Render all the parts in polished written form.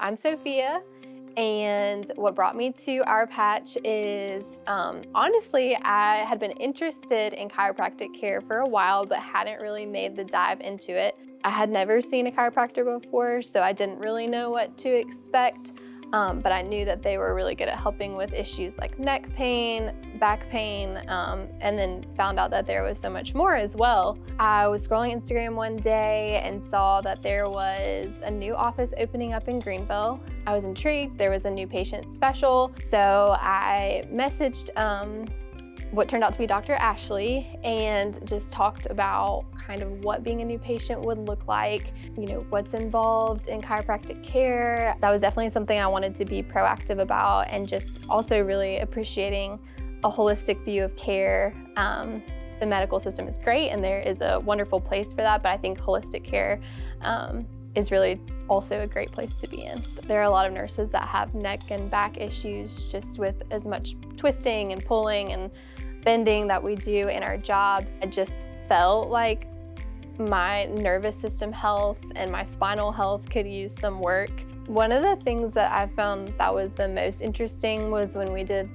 I'm Sophia, and what brought me to our patch is, honestly, I had been interested in chiropractic care for a while, but hadn't really made the dive into it. I had never seen a chiropractor before, so I didn't really know what to expect, but I knew that they were really good at helping with issues like neck pain, back pain, and then found out that there was so much more as well. I was scrolling Instagram one day and saw that there was a new office opening up in Greenville. I was intrigued. There was a new patient special, so I messaged what turned out to be Dr. Ashley and just talked about kind of what being a new patient would look like, what's involved in chiropractic care. That was definitely something I wanted to be proactive about, and just also really appreciating a holistic view of care. The medical system is great and there is a wonderful place for that, but I think holistic care is really also a great place to be in. There are a lot of nurses that have neck and back issues just with as much twisting and pulling and bending that we do in our jobs. I just felt like my nervous system health and my spinal health could use some work. One of the things that I found that was the most interesting was when we did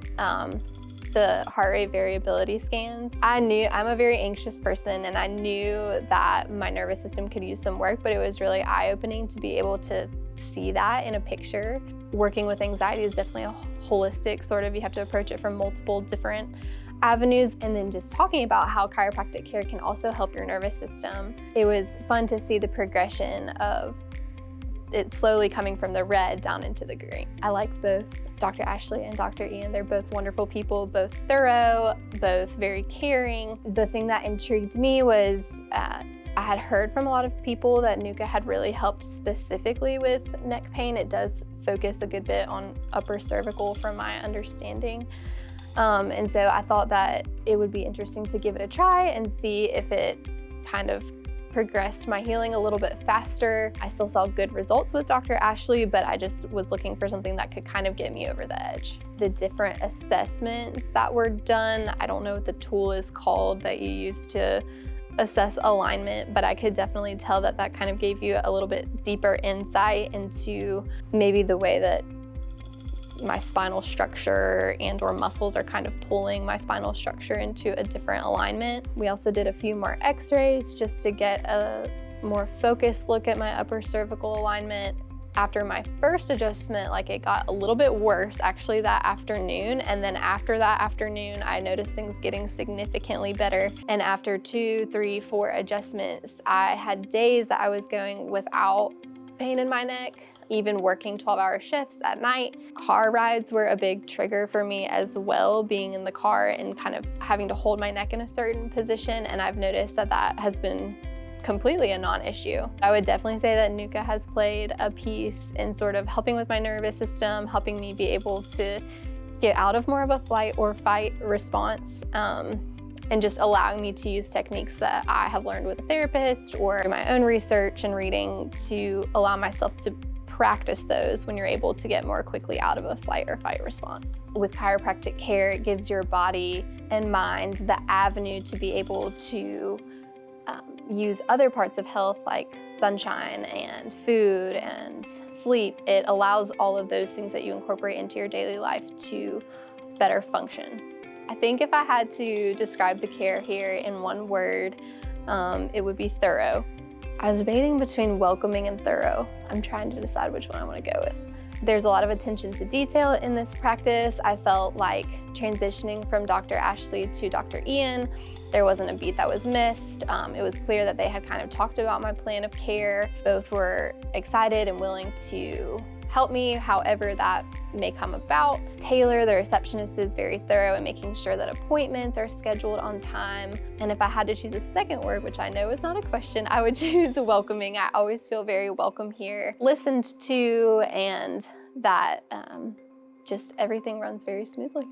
the heart rate variability scans. I'm a very anxious person, and I knew that my nervous system could use some work, but it was really eye-opening to be able to see that in a picture. Working with anxiety is definitely a holistic you have to approach it from multiple different avenues, and then just talking about how chiropractic care can also help your nervous system. It was fun to see the progression of it slowly coming from the red down into the green. I like both Dr. Ashley and Dr. Ian. They're both wonderful people, both thorough, both very caring. The thing that intrigued me was I had heard from a lot of people that NUCCA had really helped specifically with neck pain. It does focus a good bit on upper cervical from my understanding. And so I thought that it would be interesting to give it a try and see if it kind of progressed my healing a little bit faster. I still saw good results with Dr. Ashley, but I just was looking for something that could kind of get me over the edge. The different assessments that were done, I don't know what the tool is called that you use to assess alignment, but I could definitely tell that that kind of gave you a little bit deeper insight into maybe the way that my spinal structure and/or muscles are kind of pulling my spinal structure into a different alignment. We also did a few more x-rays just to get a more focused look at my upper cervical alignment. After my first adjustment, it got a little bit worse actually that afternoon, and then after that afternoon, I noticed things getting significantly better. And after 2, 3, 4 adjustments, I had days that I was going without pain in my neck, even working 12-hour shifts at night. Car rides were a big trigger for me as well, being in the car and kind of having to hold my neck in a certain position, and I've noticed that that has been completely a non-issue. I would definitely say that NUCCA has played a piece in sort of helping with my nervous system, helping me be able to get out of more of a flight or fight response, and just allowing me to use techniques that I have learned with a therapist or my own research and reading to allow myself to practice those when you're able to get more quickly out of a flight or fight response. With chiropractic care, it gives your body and mind the avenue to be able to use other parts of health like sunshine and food and sleep. It allows all of those things that you incorporate into your daily life to better function. I think if I had to describe the care here in one word, it would be thorough. I was debating between welcoming and thorough. I'm trying to decide which one I want to go with. There's a lot of attention to detail in this practice. I felt like transitioning from Dr. Ashley to Dr. Ian, there wasn't a beat that was missed. It was clear that they had kind of talked about my plan of care. Both were excited and willing to help me however that may come about. Taylor, the receptionist, is very thorough in making sure that appointments are scheduled on time. And if I had to choose a second word, which I know is not a question, I would choose welcoming. I always feel very welcome here, listened to, and that just everything runs very smoothly.